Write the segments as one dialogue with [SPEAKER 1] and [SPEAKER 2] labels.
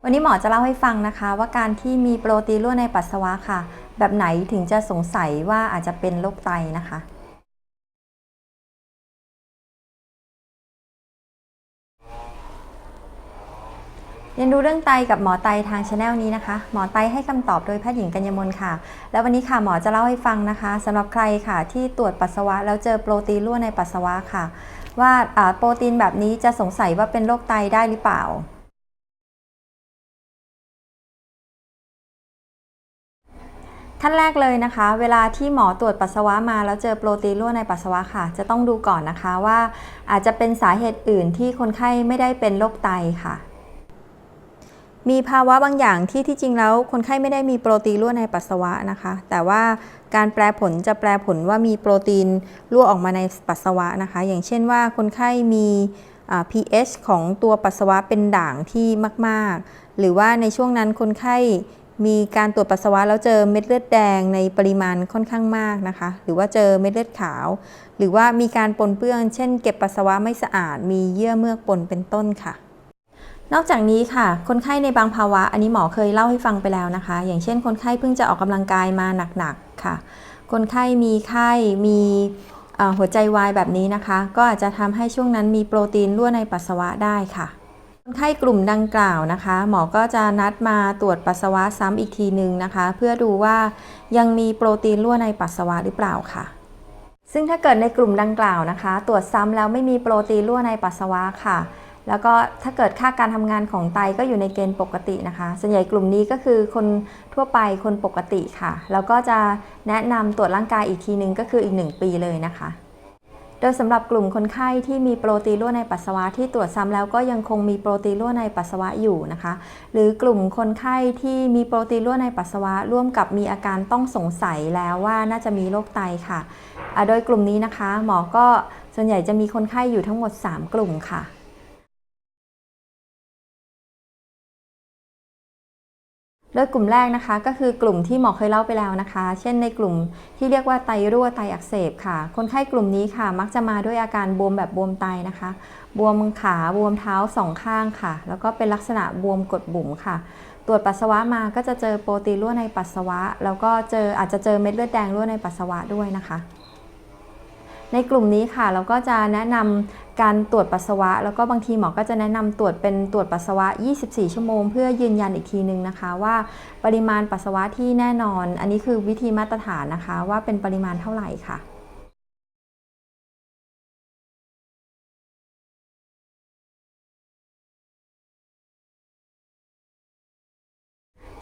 [SPEAKER 1] วันนี้หมอจะเล่าให้ฟังนะคะว่าการที่มีโปรตีนรั่วในปัสสาวะค่ะแบบไหนถึงจะสงสัยว่าอาจจะเป็นโรคไตนะคะเรียนรู้เรื่องไตกับหมอไตทางช anel นี้นะคะหมอไตให้คำตอบโดยแพทย์หญิงกัญญมลค่ะแล้ววันนี้ค่ะหมอจะเล่าให้ฟังนะคะสำหรับใครค่ะที่ตรวจปัสสาวะแล้วเจอโปรตีนรั่วในปัสสาวะค่ะว่าโปรตีนแบบนี้จะสงสัยว่าเป็นโรคไตได้หรือเปล่าขั้นแรกเลยนะคะเวลาที่หมอตรวจปัสสาวะมาแล้วเจอโปรตีนรั่วในปัสสาวะค่ะจะต้องดูก่อนนะคะว่าอาจจะเป็นสาเหตุอื่นที่คนไข้ไม่ได้เป็นโรคไตค่ะมีภาวะบางอย่างที่จริงแล้วคนไข้ไม่ได้มีโปรตีนรั่วในปัสสาวะนะคะแต่ว่าการแปลผลจะแปลผลว่ามีโปรตีนรั่วออกมาในปัสสาวะนะคะอย่างเช่นว่าคนไข้มี pH ของตัวปัสสาวะเป็นด่างที่มากๆหรือว่าในช่วงนั้นคนไข้มีการตรวจปัสสาวะแล้วเจอเม็ดเลือดแดงในปริมาณค่อนข้างมากนะคะหรือว่าเจอเม็ดเลือดขาวหรือว่ามีการปนเปื้อนเช่นเก็บปัสสาวะไม่สะอาดมีเยื่อเมือกปนเป็นต้นค่ะนอกจากนี้ค่ะคนไข้ในบางภาวะอันนี้หมอเคยเล่าให้ฟังไปแล้วนะคะอย่างเช่นคนไข้เพิ่งจะออกกำลังกายมาหนักๆค่ะคนไข้มีไข้มีหัวใจวายแบบนี้นะคะก็อาจจะทำให้ช่วงนั้นมีโปรตีนรั่วในปัสสาวะได้ค่ะคนไข้กลุ่มดังกล่าวนะคะหมอก็จะนัดมาตรวจปัสสาวะซ้ำอีกทีนึงนะคะเพื่อดูว่ายังมีโปรตีนรั่วในปัสสาวะหรือเปล่าค่ะซึ่งถ้าเกิดในกลุ่มดังกล่าวนะคะตรวจซ้ำแล้วไม่มีโปรตีนรั่วในปัสสาวะค่ะแล้วก็ถ้าเกิดค่าการทำงานของไตก็อยู่ในเกณฑ์ปกตินะคะส่วนใหญ่กลุ่มนี้ก็คือคนทั่วไปคนปกติค่ะแล้วก็จะแนะนำตรวจร่างกายอีกทีนึงก็คืออีก1 ปีเลยนะคะโดยสำหรับกลุ่มคนไข้ที่มีโปรตีนรั่วในปัสสาวะที่ตรวจซ้ำแล้วก็ยังคงมีโปรตีนรั่วในปัสสาวะอยู่นะคะหรือกลุ่มคนไข้ที่มีโปรตีนรั่วในปัสสาวะร่วมกับมีอาการต้องสงสัยแล้วว่าน่าจะมีโรคไตค่ะโดยกลุ่มนี้นะคะหมอก็ส่วนใหญ่จะมีคนไข้อยู่ทั้งหมด3 กลุ่มค่ะโดยกลุ่มแรกนะคะก็คือกลุ่มที่หมอเคยเล่าไปแล้วนะคะเช่นในกลุ่มที่เรียกว่าไตรั่วไตอักเสบค่ะคนไข้กลุ่มนี้ค่ะมักจะมาด้วยอาการบวมแบบบวมไตนะคะบวมขาบวมเท้า2 ข้างค่ะแล้วก็เป็นลักษณะบวมกดบุ๋มค่ะตรวจปัสสาวะมาก็จะเจอโปรตีนรั่วในปัสสาวะแล้วก็อาจจะเจอเม็ดเลือดแดงรั่วในปัสสาวะด้วยนะคะในกลุ่มนี้ค่ะเราก็จะแนะนำการตรวจปัสสาวะแล้วก็บางทีหมอก็จะแนะนำตรวจเป็นตรวจปัสสาวะ24 ชั่วโมงเพื่อยืนยันอีกทีนึงนะคะว่าปริมาณปัสสาวะที่แน่นอนอันนี้คือวิธีมาตรฐานนะคะว่าเป็นปริมาณเท่าไหร่ค่ะ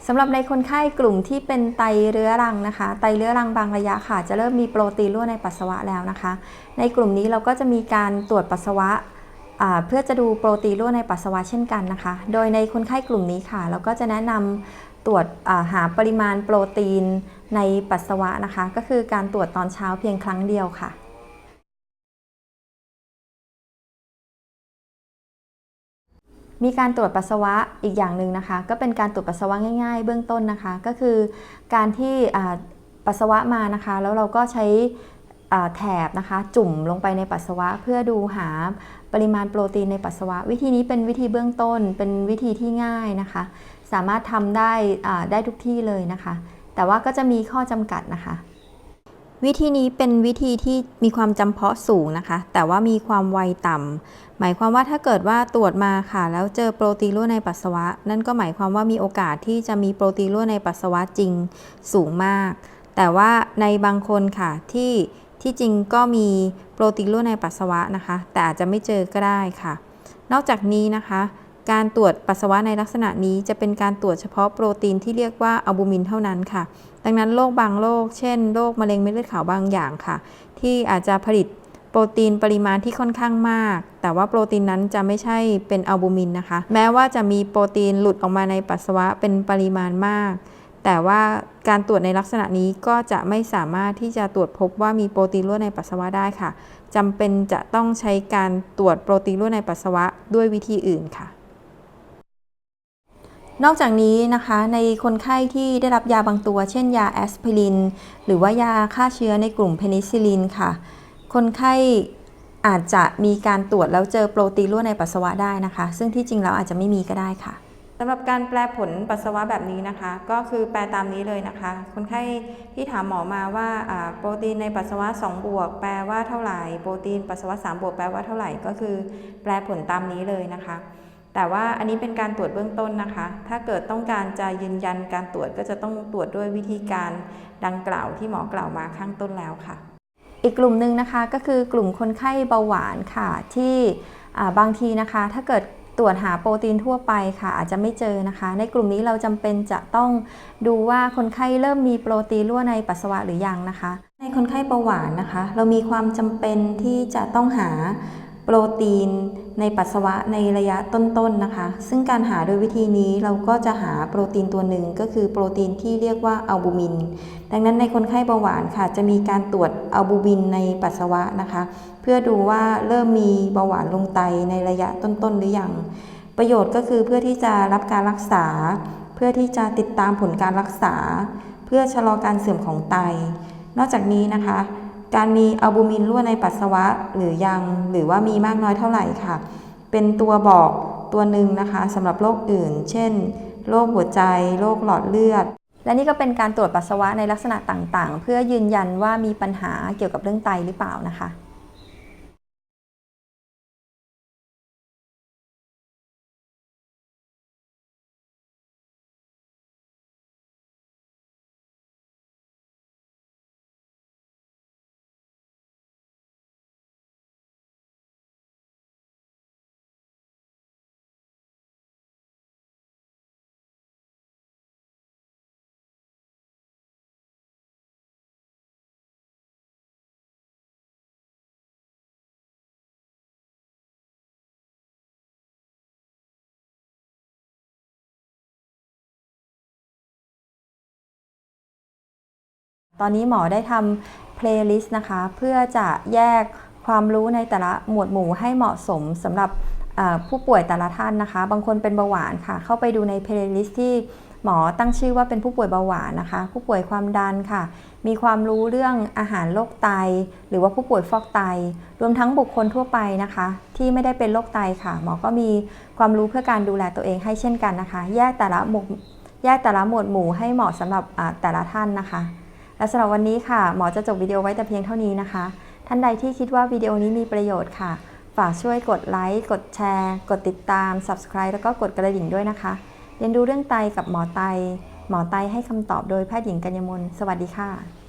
[SPEAKER 1] สำหรับในคนไข้กลุ่มที่เป็นไตเรื้อรังนะคะไตเรื้อรังบางระยะค่ะจะเริ่มมีโปรตีนรั่วในปัสสาวะแล้วนะคะในกลุ่มนี้เราก็จะมีการตรวจปัสสาวะเพื่อจะดูโปรตีนรั่วในปัสสาวะเช่นกันนะคะโดยในคนไข้กลุ่มนี้ค่ะเราก็จะแนะนำตรวจหาปริมาณโปรตีนในปัสสาวะนะคะก็คือการตรวจตอนเช้าเพียงครั้งเดียวค่ะมีการตรวจปัสสาวะอีกอย่างหนึ่งนะคะก็เป็นการตรวจปัสสาวะง่ายๆเบื้องต้นนะคะก็คือการที่ปัสสาวะมานะคะแล้วเราก็ใช้แถบนะคะจุ่มลงไปในปัสสาวะเพื่อดูหาปริมาณโปรตีนในปัสสาวะวิธีนี้เป็นวิธีเบื้องต้นเป็นวิธีที่ง่ายนะคะสามารถทำได้ทุกที่เลยนะคะแต่ว่าก็จะมีข้อจำกัดนะคะวิธีนี้เป็นวิธีที่มีความจำเพาะสูงนะคะแต่ว่ามีความไวต่ำหมายความว่าถ้าเกิดว่าตรวจมาค่ะแล้วเจอโปรตีนรั่วในปัสสาวะนั่นก็หมายความว่ามีโอกาสที่จะมีโปรตีนรั่วในปัสสาวะจริงสูงมากแต่ว่าในบางคนค่ะที่จริงก็มีโปรตีนรั่วในปัสสาวะนะคะแต่อาจจะไม่เจอก็ได้ค่ะนอกจากนี้นะคะการตรวจปัสสาวะในลักษณะนี้จะเป็นการตรวจเฉพาะโปรตีนที่เรียกว่าอัลบูมินเท่านั้นค่ะดังนั้นโรคบางโรคเช่นโรคมะเร็งเม็ดเลือดขาวบางอย่างค่ะที่อาจจะผลิตโปรตีนปริมาณที่ค่อนข้างมากแต่ว่าโปรตีนนั้นจะไม่ใช่เป็นอัลบูมินนะคะแม้ว่าจะมีโปรตีนหลุดออกมาในปัสสาวะเป็นปริมาณมากแต่ว่าการตรวจในลักษณะนี้ก็จะไม่สามารถที่จะตรวจพบว่ามีโปรตีนรั่วในปัสสาวะได้ค่ะจำเป็นจะต้องใช้การตรวจโปรตีนรั่วในปัสสาวะด้วยวิธีอื่นค่ะนอกจากนี้นะคะในคนไข้ที่ได้รับยาบางตัวเช่นยาแอสไพรินหรือว่ายาฆ่าเชื้อในกลุ่มเพนิซิลลินค่ะคนไข้อาจจะมีการตรวจแล้วเจอโปรตีนรั่วในปัสสาวะได้นะคะซึ่งที่จริงแล้วอาจจะไม่มีก็ได้ค่ะ สำหรับการแปลผลปัสสาวะแบบนี้นะคะก็คือแปลตามนี้เลยนะคะคนไข้ที่ถามหมอมาว่าโปรตีนในปัสสาวะ2 บวกแปลว่าเท่าไหร่โปรตีนปัสสาวะ3 บวกแปลว่าเท่าไหร่ก็คือแปลผลตามนี้เลยนะคะแต่ว่าอันนี้เป็นการตรวจเบื้องต้นนะคะถ้าเกิดต้องการจะยืนยันการตรวจก็จะต้องตรวจด้วยวิธีการดังกล่าวที่หมอกล่าวมาข้างต้นแล้วค่ะอีกกลุ่มหนึ่งนะคะก็คือกลุ่มคนไข้เบาหวานค่ะที่บางทีนะคะถ้าเกิดตรวจหาโปรตีนทั่วไปค่ะอาจจะไม่เจอนะคะในกลุ่มนี้เราจำเป็นจะต้องดูว่าคนไข้เริ่มมีโปรตีนรั่วในปัสสาวะหรือยังนะคะในคนไข้เบาหวานนะคะเรามีความจำเป็นที่จะต้องหาโปรตีนในปัสสาวะในระยะต้นๆนะคะซึ่งการหาโดยวิธีนี้เราก็จะหาโปรตีนตัวหนึ่งก็คือโปรตีนที่เรียกว่าอัลบูมินดังนั้นในคนไข้เบาหวานค่ะจะมีการตรวจอัลบูมินในปัสสาวะนะคะเพื่อดูว่าเริ่มมีเบาหวานลงไตในระยะต้นๆหรือยังประโยชน์ก็คือเพื่อที่จะรับการรักษาเพื่อที่จะติดตามผลการรักษาเพื่อชะลอการเสื่อมของไตนอกจากนี้นะคะการมีอัลบูมินรั่วในปัสสาวะหรือยังหรือว่ามีมากน้อยเท่าไหร่ค่ะเป็นตัวบอกตัวหนึ่งนะคะสำหรับโรคอื่นเช่นโรคหัวใจโรคหลอดเลือดและนี่ก็เป็นการตรวจปัสสาวะในลักษณะต่างๆเพื่อยืนยันว่ามีปัญหาเกี่ยวกับเรื่องไตหรือเปล่านะคะตอนนี้หมอได้ทำเพลย์ลิสต์นะคะเพื่อจะแยกความรู้ในแต่ละหมวดหมู่ให้เหมาะสมสำหรับผู้ป่วยแต่ละท่านนะคะบางคนเป็นเบาหวานค่ะเข้าไปดูในเพลย์ลิสต์ที่หมอตั้งชื่อว่าเป็นผู้ป่วยเบาหวานนะคะผู้ป่วยความดันค่ะมีความรู้เรื่องอาหารโรคไตหรือว่าผู้ป่วยฟอกไตรวมทั้งบุคคลทั่วไปนะคะที่ไม่ได้เป็นโรคไตค่ะหมอก็มีความรู้เพื่อการดูแลตัวเองให้เช่นกันนะคะแยกแต่ละหมวดหมู่ให้เหมาะสำหรับแต่ละท่านนะคะและสำหรับวันนี้ค่ะหมอจะจบวิดีโอไว้แต่เพียงเท่านี้นะคะท่านใดที่คิดว่าวิดีโอนี้มีประโยชน์ค่ะฝากช่วยกดไลค์กดแชร์กดติดตาม Subscribe แล้วก็กดกระดิ่งด้วยนะคะเรียนรู้เรื่องไตกับหมอไตให้คำตอบโดยแพทย์หญิงกัญญมลสวัสดีค่ะ